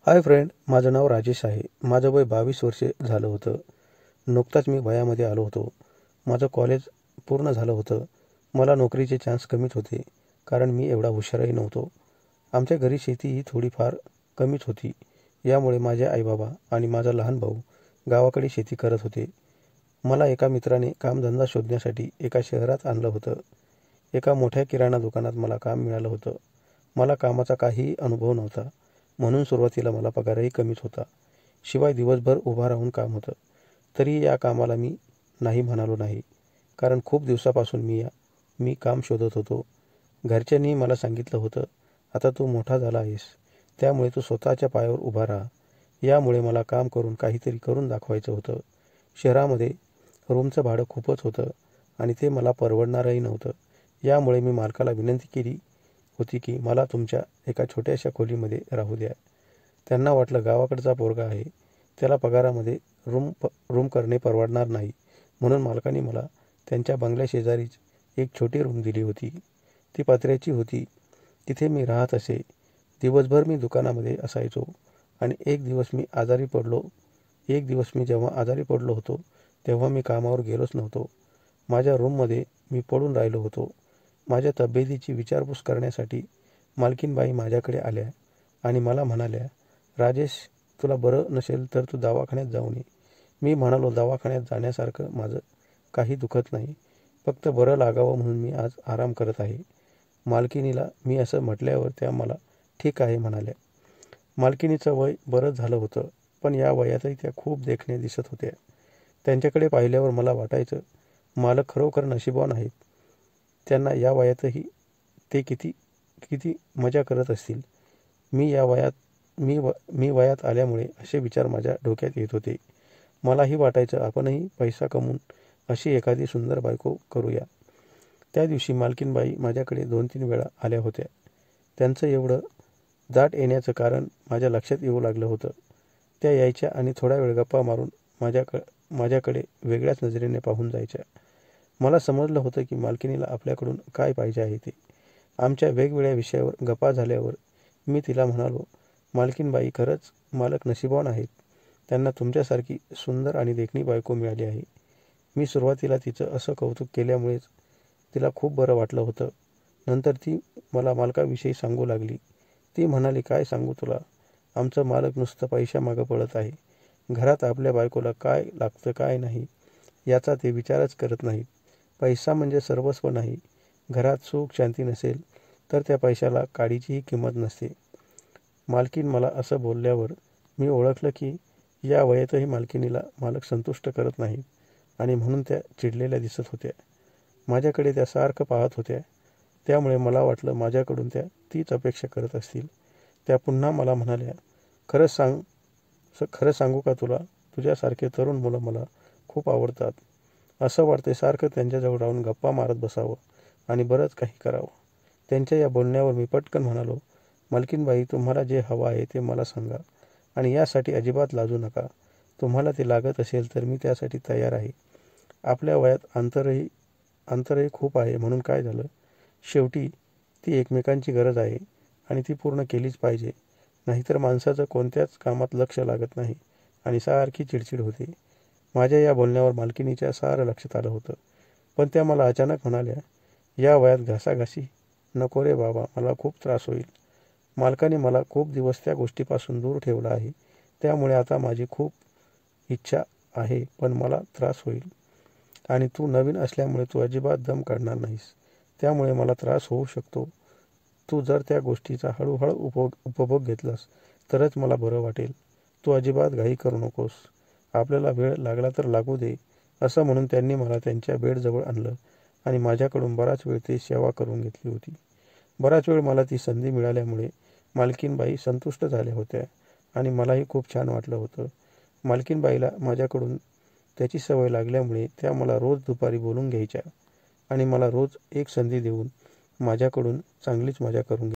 Hi friend, माझं नाव राजेश आहे. माझं वय 22 वर्षे झालं होतं. नुकताच मी वयामध्ये आलो होतो. माझं कॉलेज पूर्ण झालं होतं. मला नोकरीचे चान्स कमीच होते, कारण मी एवढा हुशारही नव्हतो. आमच्या घरी शेती ही थोडीफार कमीच होती. यामुळे माझे आईबाबा आणि माझा लहान भाऊ गावाकडे शेती करत होते. मला एका मित्राने कामधंदा शोधण्यासाठी एका शहरात आणलं होतं. एका मोठ्या किराणा दुकानात मला काम मिळालं होतं. मला कामाचा काहीही अनुभव नव्हता, म्हणून सुरुवातीला मला पगारही कमीच होता. शिवाय दिवसभर उभा राहून काम होतं. तरी या कामाला मी नाही म्हणालो नाही, कारण खूप दिवसापासून मी काम शोधत होतो. घरच्यांनी मला सांगितलं होतं, आता तू मोठा झाला आहेस, त्यामुळे तू स्वतःच्या पायावर उभा राहा. यामुळे मला काम करून काहीतरी करून दाखवायचं होतं. शहरामध्ये रूमचं भाडं खूपच होतं आणि ते मला परवडणारही नव्हतं. यामुळे मी मालकाला विनंती केली होती की मला तुमच्या एका छोट्याशा खोलीमध्ये राहू द्या. त्यांना वाटलं गावाकडचा पोरगा आहे, त्याला पगारामध्ये रूम करणे परवडणार नाही, म्हणून मालकाने मला त्यांच्या बंगल्याशेजारीच एक छोटी रूम दिली होती. ती पत्र्याची होती. तिथे मी राहत असे. दिवसभर मी दुकानामध्ये असायचो आणि एक दिवस मी जेव्हा आजारी पडलो होतो, तेव्हा मी कामावर गेलोच नव्हतो. माझ्या रूममध्ये मी पडून राहिलो होतो. माझ्या तब्येतीची विचारपूस करण्यासाठी मालकीनबाई माझ्याकडे आल्या आणि मला म्हणाल्या, राजेश, तुला बरं नसेल तर तू दवाखान्यात जाऊन ये. मी म्हणालो, दवाखान्यात जाण्यासारखं माझं काही दुखत नाही, फक्त बरं लागावं म्हणून मी आज आराम करत आहे. मालकिनीला मी असं म्हटल्यावर त्या मला ठीक आहे म्हणाल्या. मालकिनीचं वय बरंच झालं होतं, पण या वयातही त्या खूप देखण्या दिसत होत्या. त्यांच्याकडे पाहिल्यावर मला वाटायचं, मालक खरोखर नशीबवान आहेत. त्यांना या वयातही ते किती किती मजा करत असतील. मी वयात आल्यामुळे असे विचार माझ्या डोक्यात येत होते. मलाही वाटायचं, आपणही पैसा कमवून अशी एखादी सुंदर बायको करूया. त्या दिवशी मालकीनबाई माझ्याकडे 2-3 वेळा आल्या होत्या. त्यांचं एवढं दाट येण्याचं कारण माझ्या लक्षात येऊ लागलं होतं. त्या यायच्या आणि थोडा वेळ गप्पा मारून माझ्याकडे वेगळ्याच नजरेने पाहून जायच्या. मला समजलं होतं की मालकिनीला आपल्याकडून काय पाहिजे आहे ते. आमच्या वेगवेगळ्या विषयावर गप्पा झाल्यावर मी तिला म्हणालो, मालकीनबाई, खरंच मालक नशीबवान आहेत. त्यांना तुमच्यासारखी सुंदर आणि देखणी बायको मिळाली आहे. मी सुरुवातीला तिचं असं कौतुक केल्यामुळेच तिला खूप बरं वाटलं होतं. नंतर ती मला मालकाविषयी सांगू लागली. ती म्हणाली, काय सांगू तुला, आमचं मालक नुसतं पैशामागं पळत आहे. घरात आपल्या बायकोला काय लागतं काय नाही याचा ते विचारच करत नाहीत. पैसा म्हणजे सर्वस्व नाही. घरात सुख शांती नसेल तर त्या पैशाला काडीचीही किंमत नसते. मालकीन मला असं बोलल्यावर मी ओळखलं की या वयातही मालकिनीला मालक संतुष्ट करत नाहीत आणि म्हणून त्या चिडलेल्या दिसत होत्या. माझ्याकडे त्या सारखं पाहत होत्या. त्यामुळे मला वाटलं माझ्याकडून त्या तीच अपेक्षा करत असतील. त्या पुन्हा मला म्हणाल्या, खरं सांगू का तुला, तुझ्यासारखे तरुण मुलं मला खूप आवडतात. असं वाटते सारखं त्यांच्याजवळ राहून गप्पा मारत बसावं आणि बरंच काही करावं. त्यांच्या या बोलण्यावर मी पटकन म्हणालो, मालकीनबाई, तुम्हाला जे हवं आहे ते मला सांगा आणि यासाठी अजिबात लाजू नका. तुम्हाला ते लागत असेल तर मी त्यासाठी तयार आहे. आपल्या वयात अंतरही खूप आहे, म्हणून काय झालं, शेवटी ती एकमेकांची गरज आहे आणि ती पूर्ण केलीच पाहिजे. नाहीतर माणसाचं कोणत्याच कामात लक्ष लागत नाही आणि सारखी चिडचिड होते. माझ्या या बोलण्यावर मालकिनीच्या सारं लक्षात आलं होतं. पण त्या मला अचानक म्हणाल्या, या वयात घासाघासी नको रे बाबा, मला खूप त्रास होईल. मालकाने मला खूप दिवस त्या गोष्टीपासून दूर ठेवलं आहे. त्यामुळे आता माझी खूप इच्छा आहे, पण मला त्रास होईल आणि तू नवीन असल्यामुळे तू अजिबात दम काढणार नाहीस. त्यामुळे मला त्रास होऊ शकतो. तू जर त्या गोष्टीचा हळूहळू उपभोग घेतलास तरच मला बरं वाटेल. तू अजिबात घाई करू नकोस. आपल्याला वेळ लागला तर लागू दे. असं म्हणून त्यांनी मला त्यांच्या बेडजवळ आणलं आणि माझ्याकडून बराच वेळ ते सेवा करून घेतली होती. बराच वेळ मला ती संधी मिळाल्यामुळे मालकीनबाई संतुष्ट झाल्या होत्या आणि मलाही खूप छान वाटलं होतं. मालकीनबाईला माझ्याकडून त्याची सवय लागल्यामुळे त्या मला रोज दुपारी बोलून घ्यायच्या आणि मला रोज एक संधी देऊन माझ्याकडून चांगलीच मजा करून